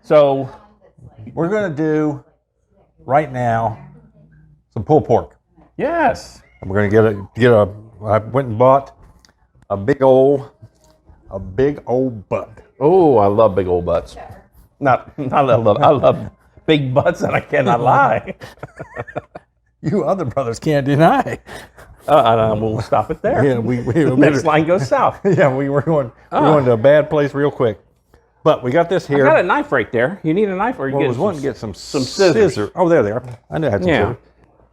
So we're going to do right now some pulled pork. yes. We're going to get a. I went and bought a big old butt. Oh, I love big old butts. I love big butts, and I cannot lie. You other brothers can't deny. We'll stop it there. Yeah, we Next line goes south. Yeah, we're going to a bad place real quick. But we got this here. I got a knife right there. You need a knife, or you I was wanting to get some scissors. Oh, there they are. I knew I had some scissors.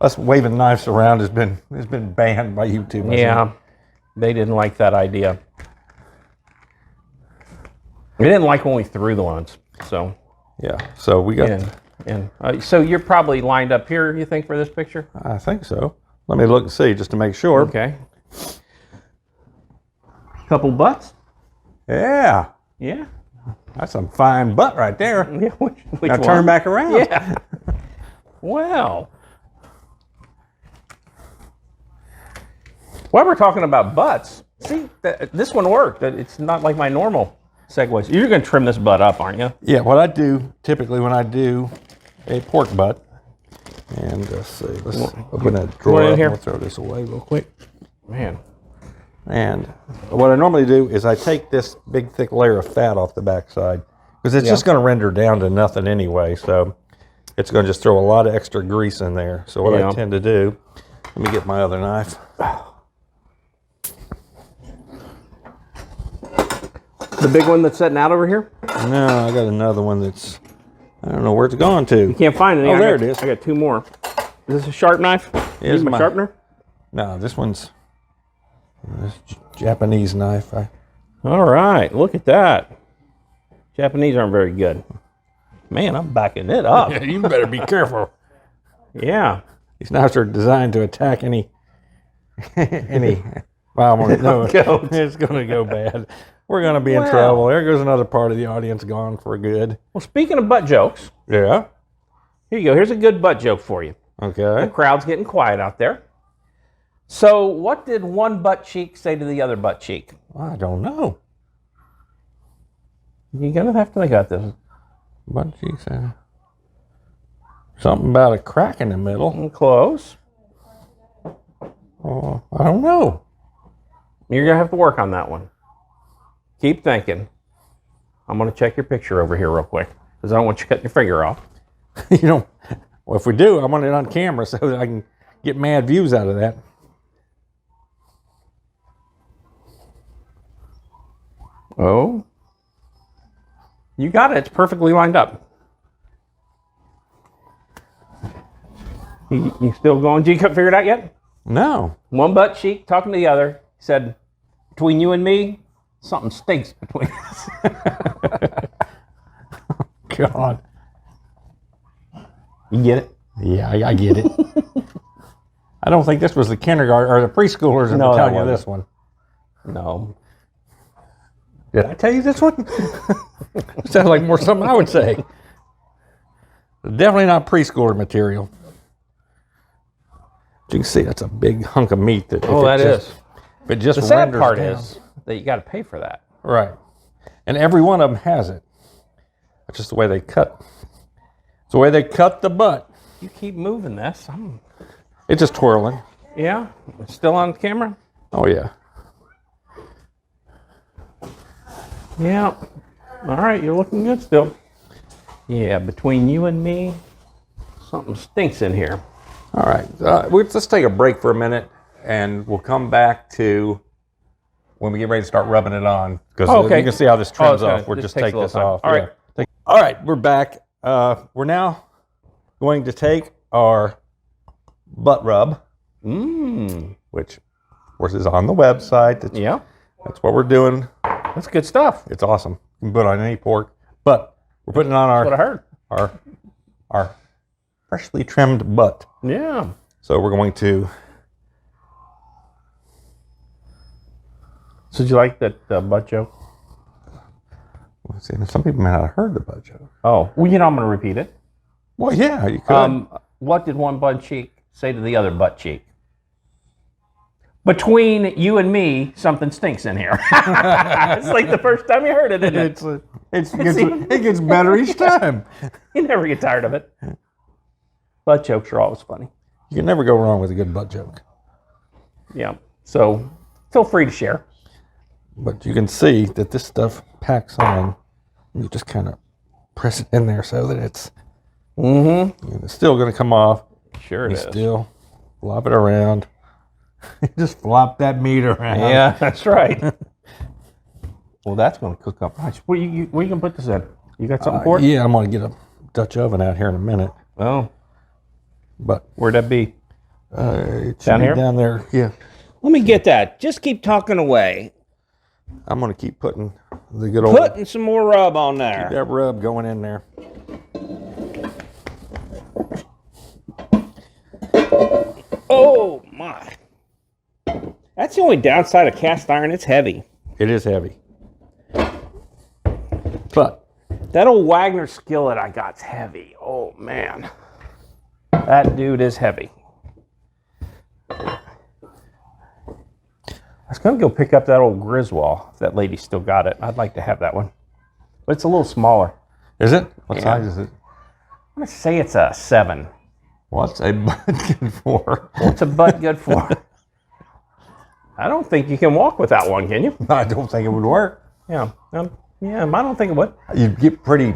Us waving knives around has been banned by YouTube. Yeah, they didn't like that idea. They didn't like when we threw the ones. So yeah, so we got. So you're probably lined up here, you think, for this picture? I think so. Let me look and see just to make sure. Okay. Couple butts. Yeah. Yeah. That's some fine butt right there. Yeah. Which now one? turn back around. Yeah. Well. While we're talking about butts, see, this one worked. It's not like my normal segues. You're going to trim this butt up, aren't you? Yeah, what I do typically when I do a pork butt, and let's see, let's open that drawer up. We'll throw this away real quick. Man. And what I normally do is I take this big thick layer of fat off the backside because it's just going to render down to nothing anyway. So it's going to just throw a lot of extra grease in there. So what I tend to do, let me get my other knife. The big one that's sitting out over here? No, I got another one that's, I don't know where it's gone to. You can't find it. Oh, there it is. I got two more. Is this a sharp knife? Is my sharpener? No, this one's this Japanese knife. All right, look at that. Japanese aren't very good. Man, I'm backing it up. You better be careful. Yeah. These knives are designed to attack any. Well, no, it's going to go bad. We're going to be in trouble. There goes another part of the audience gone for good. Well, speaking of butt jokes. Yeah. Here you go. Here's a good butt joke for you. Okay. The crowd's getting quiet out there. So what did one butt cheek say to the other butt cheek? I don't know. You're going to have to think about this. Butt cheek said something about a crack in the middle. Close. Oh, I don't know. You're going to have to work on that one. Keep thinking. I'm going to check your picture over here real quick because I don't want you cutting your finger off. Well, if we do, I want it on camera so that I can get mad views out of that. Oh. You got it. It's perfectly lined up. You still going? Did you figure it out yet? No. One butt cheek talking to the other. He said, between you and me, something stinks between us. God. You get it? Yeah, I get it. I don't think this was the kindergarten or the preschoolers that were telling you this one. No. Did I tell you this one? Sounds like more something I would say. Definitely not preschooler material. But you can see that's a big hunk of meat. That is. If it just the sad renders part down, is that you got to pay for that. Right. And every one of them has it. It's just the way they cut. It's the way they cut the butt. You keep moving this. It's just twirling. Yeah? It's still on camera? Oh, yeah. Yeah. All right, you're looking good still. Yeah, between you and me, something stinks in here. All right. Let's take a break for a minute, and we'll come back to when we get ready to start rubbing it on. Because you can see how this trims off. We'll just take this off. All right. All right, we're back. We're now going to take our butt rub, which, of course, is on the website. That's what we're doing. That's good stuff. It's awesome. You can put it on any pork, but we're putting it on That's what I heard. our freshly trimmed butt. Yeah. So we're going to. So did you like that butt joke? Let's see, some people may not have heard the butt joke. Oh, well, I'm going to repeat it. Well, yeah, you could. What did one butt cheek say to the other butt cheek? Between you and me, something stinks in here. It's like the first time you heard it, isn't it? It gets better each time. You never get tired of it. Butt jokes are always funny. You can never go wrong with a good butt joke. Yeah. So feel free to share. But you can see that this stuff packs on. You just kind of press it in there so that it's it's still going to come off. Sure it is. Still flop it around. Just flop that meat around. Yeah, that's right. Well, that's going to cook up nice. Where you going to put this in? You got something for it? Yeah, I'm going to get a Dutch oven out here in a minute. Oh. But Where'd that be? It should Down be here? down there. Yeah. Let me get that. Just keep talking away. I'm going to keep putting the good old Putting some more rub on there. that rub going in there. Oh, my. That's the only downside of cast iron. It's heavy. It is heavy. But That old Wagner skillet I got's heavy. Oh, man. That dude is heavy. I was going to go pick up that old Griswold, if that lady still got it. I'd like to have that one. But it's a little smaller. is it? What Yeah. size is it? I'm going to say it's a 7. What's a butt good for? What's a butt good for? I don't think you can walk with that one, can you? I don't think it would work. Yeah. Yeah, I don't think it would. You'd get pretty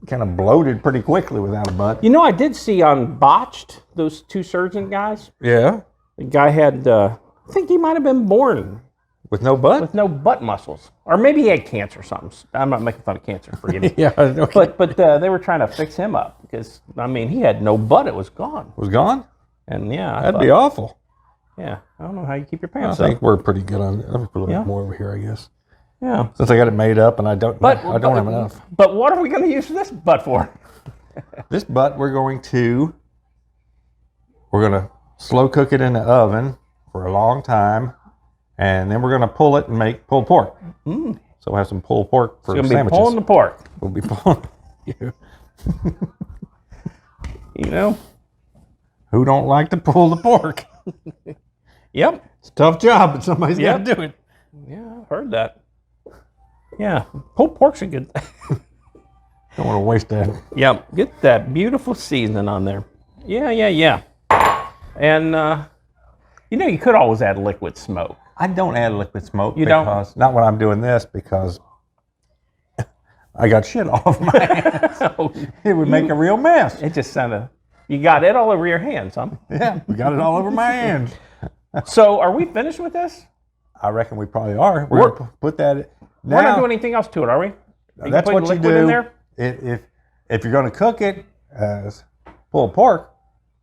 kind of bloated pretty quickly without a butt. You know, I did see on Botched, those 2 surgeon guys. Yeah. The guy had, I think he might have been born With no butt? with no butt muscles. Or maybe he had cancer or something. I'm not making fun of cancer, forgive me. Yeah. Okay. But they were trying to fix him up because, I mean, he had no butt. It was gone. Was gone? And yeah. I That'd thought, be awful. Yeah. I don't know how you keep your I pants think up. we're pretty good on it. Let me put a little Yeah. bit more over here, I guess. Yeah. Since I got it made up and I don't have enough. But what are we going to use this butt for? This butt we're going to slow cook it in the oven for a long time, and then we're going to pull it and make pulled pork. So we'll have some pulled pork for It's going to be sandwiches. pulling the pork. We'll be pulling. You know? Who don't like to pull the pork? Yep. It's a tough job, but somebody's Yep. got to do it. Yeah, I've heard that. Yeah. Pulled pork's a good. Don't want to waste that. Yep. Get that beautiful seasoning on there. Yeah. And, you could always add liquid smoke. I don't add liquid smoke. You don't? Because, not when I'm doing this, because I got shit all over my hands. It would make a real mess. It just sounded. You got it all over your hands, huh? Yeah, we got it all over my hands. So, are we finished with this? I reckon we probably are. We're going to put that. We're not doing anything else to it, are we? Are That's putting what you liquid do. in there? If you're going to cook it as pulled pork,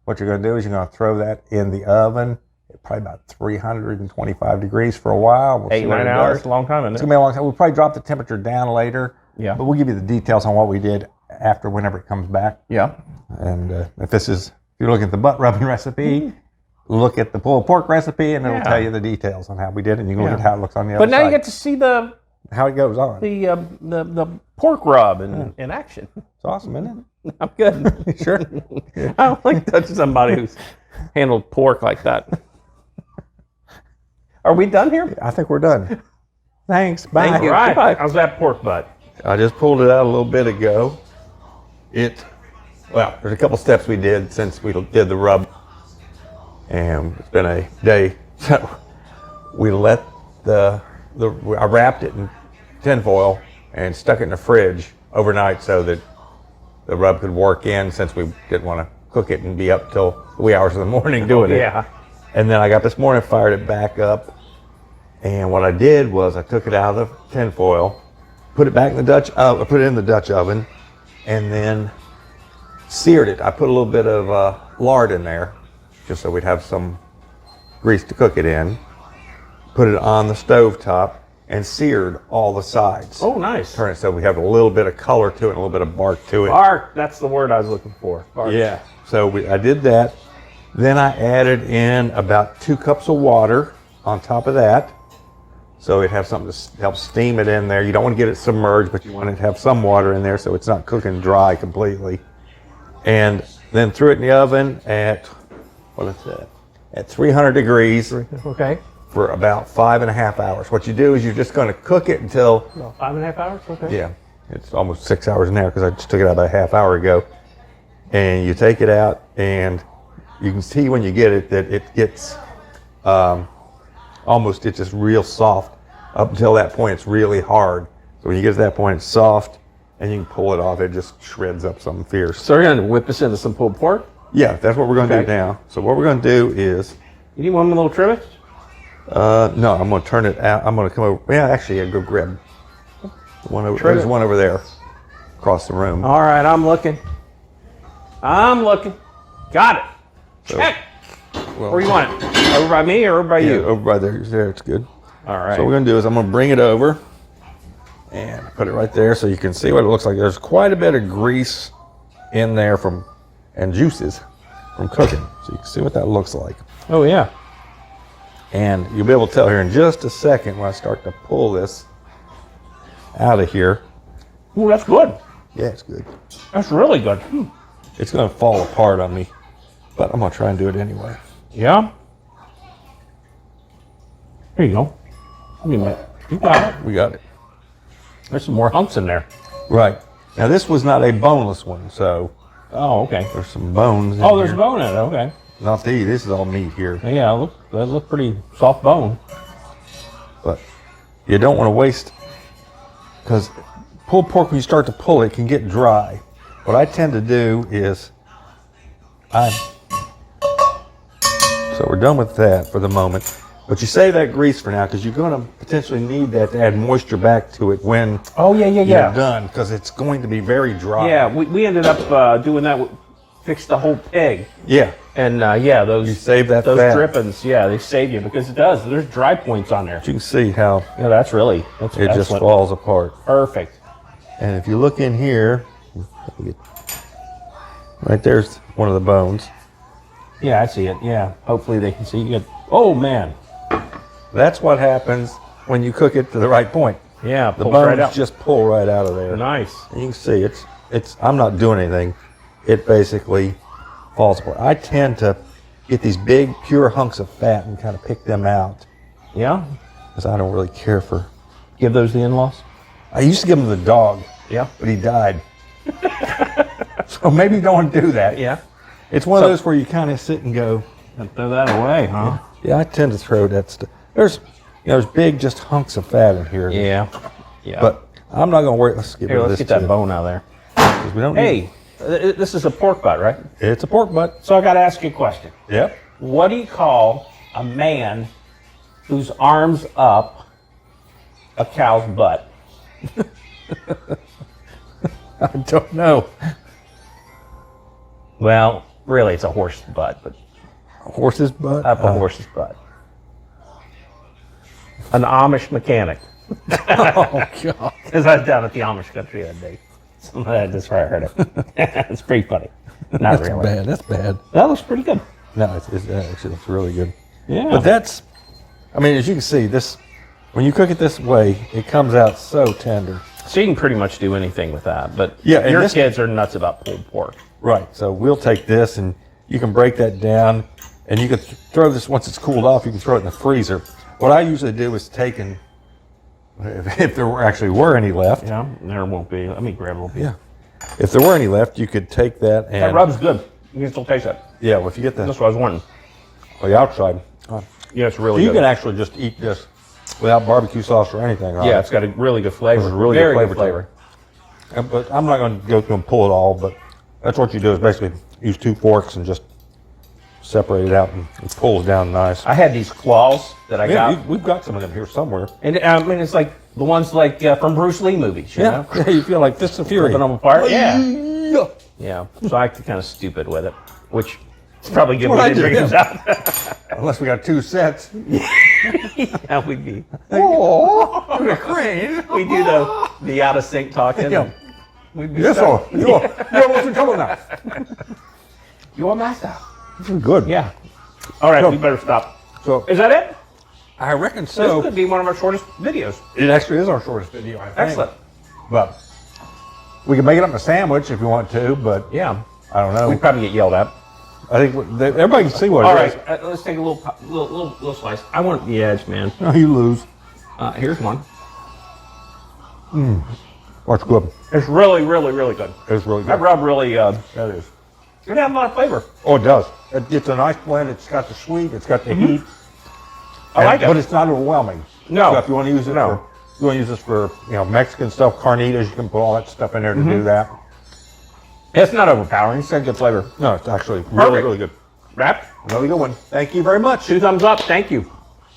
what you're going to do is you're going to throw that in the oven at probably about 325 degrees for a while. We'll see 8, what 9 it hours, does. a long time in It's there. going to be a long time. We'll probably drop the temperature down later. Yeah. But we'll give you the details on what we did after whenever it comes back. Yeah. And if you're looking at the butt rubbing recipe, look at the pulled pork recipe, and it'll Yeah. tell you the details on how we did it. And you can look Yeah. at how it looks on the other But now side. you get to see the how it goes on. the pork rub in action. It's awesome, isn't I'm good. it? Sure. I don't like touching somebody who's handled pork like that. Are we done here? I think we're done. Thanks. Bye. Thank you. All right. How's that pork butt? I just pulled it out a little bit ago. There's a couple steps we did since we did the rub. And it's been a day. So we let I wrapped it in tinfoil and stuck it in the fridge overnight so that the rub could work in, since we didn't want to cook it and be up till the wee hours of the morning doing it. Yeah. And then I got this morning, fired it back up. And what I did was I took it out of the tinfoil, put it back in the Dutch oven, put it in the Dutch oven, and then seared it. I put a little bit of lard in there, just so we'd have some grease to cook it in. Put it on the stove top and seared all the sides. Oh, nice. Turn it so we have a little bit of color to it and a little bit of bark to it. Bark. That's the word I was looking for. Bark. Yeah. So I did that. Then I added in about 2 cups of water on top of that. So it'd have something to help steam it in there. You don't want to get it submerged, but you want it to have some water in there so it's not cooking dry completely. And then threw it in the oven at, at 300 degrees Okay. for about 5.5 hours. What you do is you're just going to cook it until, About 5.5 hours? Okay. yeah, It's almost 6 hours now because I just took it out about a half hour ago. And you take it out, and you can see when you get it that it gets almost, it's just real soft. Up until that point, it's really hard. So when you get to that point, it's soft, and you can pull it off. It just shreds up something fierce. So you're going to whip us into some pulled pork? Yeah, that's what we're going to Okay. do now. So what we're going to do is, You need one of the little trivets? no, I'm going to turn it out. I'm going to come over. Yeah, actually, I'll go grab one over. Trivet. There's one over there across the room. All right, I'm looking. Got it. So, Check. well, Where you want it? Over by me or over by yeah, you? over by there. There, it's good. All right. So what we're going to do is I'm going to bring it over and put it right there so you can see what it looks like. There's quite a bit of grease in there and juices from cooking. So you can see what that looks like. Oh, yeah. And you'll be able to tell here in just a second when I start to pull this out of here. Ooh, that's good. Yeah, it's good. That's really good. It's going to fall apart on me, but I'm going to try and do it anyway. Yeah. There you go. I mean, you got it. We got it. There's some more hunks in there. Right. Now, this was not a boneless one, so Oh, okay. there's some bones in Oh, there's here. bone in it. Okay. Not to eat. This is all meat here. Yeah, that look pretty soft bone. But you don't want to waste, because pulled pork, when you start to pull it, can get dry. What I tend to do is, so we're done with that for the moment. But you save that grease for now, because you're going to potentially need that to add moisture back to it when Oh, yeah. you're done, because it's going to be very dry. Yeah, we ended up doing that. Fixed the whole pig. Yeah. And yeah, those You save that those fat. drippings, yeah, they save you because it does. There's dry points on there. You can see how Yeah, that's it excellent. just falls apart. Perfect. And if you look in here, right there's one of the bones. Yeah, I see it. Yeah, hopefully they can see you. Oh man. That's what happens when you cook it to the right point. Yeah, The pulls bones right out. just pull right out of there. Nice. And you can see it's I'm not doing anything. It basically falls apart. I tend to get these big pure hunks of fat and kind of pick them out Yeah. because I don't really care for. Give those the in-laws. I used to give them to the dog, Yeah. but he died. So maybe don't do that. Yeah. It's one of those where you kind of sit and go, And throw that away, huh? yeah, I tend to throw that stuff. There's big just hunks of fat in here. Yeah. Yeah. But I'm not going to worry. Let's get here, rid of let's this get that too, bone out of there. 'cause we don't need- Hey, this is a pork butt, right? It's a pork butt. So I got to ask you a question. Yep. What do you call a man whose arms up a cow's butt? I don't know. Well, really, it's a horse's butt, but A horse's butt? up a horse's butt. An Amish mechanic. Oh, God. Because I was down at the Amish country that day. So that's where I heard it. It's pretty funny. Not That's really. bad. That's bad. That looks pretty good. No, it actually looks really good. Yeah. But that's, I mean, as you can see, this, when you cook it this way, it comes out so tender. So you can pretty much do anything with that. But Yeah, and your this- kids are nuts about pulled pork. Right. So we'll take this and you can break that down and you can throw this, once it's cooled off, you can throw it in the freezer. What I usually do is take and, if there actually were any left. Yeah, there won't be. Let me grab a little bit. Yeah. If there were any left, you could take that and. That rub's good. You can still taste that. Yeah, well, if you get That's the, what I was wanting. the outside. Yeah, it's So really you good. can actually just eat this without barbecue sauce or anything. Right? Yeah, it's got a really good flavor. It's a really Very good good flavor flavor. But I'm not going to go through and pull it all, but that's what you do is basically use 2 forks and just separate it out and it pulls down nice. I had these claws that I Yeah, got. we've got some of them here somewhere. And I mean, it's like the ones like from Bruce Lee movies, you know? Yeah, you feel like Fist of Fury. Ripping them apart. Yeah. Yeah. Yeah. So I acted kind of stupid with it, which it's probably good we Well, I didn't bring did, this out. Unless we got 2 sets. Yeah, we'd be. Oh, the crane. We do the out of sync talking. Yeah. We'd be Yes, stuck. sir. You're what's coming now. Your master. This is good. Yeah. All right, So- we better stop. So Is that it? I reckon This so. could be one of our shortest videos. It actually is our shortest video, I think. Excellent. But we can make it up in a sandwich if you want to, but Yeah. I don't know. We'd probably get yelled at. I think everybody can see what All it is. right, let's take a little slice. I want the edge, man. No, you lose. Here's one. That's good. It's really, really, really good. It's really That good. rub really, That is. it has a lot of flavor. Oh, it does. It's a nice blend. It's got the sweet. It's got the heat. I like it. But it's not overwhelming. No. So if you want to use it No. for, you want to use this for, Mexican stuff, carnitas, you can put all that stuff in there to do that. It's not overpowering. It's got good flavor. No, it's actually really, Perfect. really good. Wrapped. Really good one. Thank you very much. 2 thumbs up. Thank you.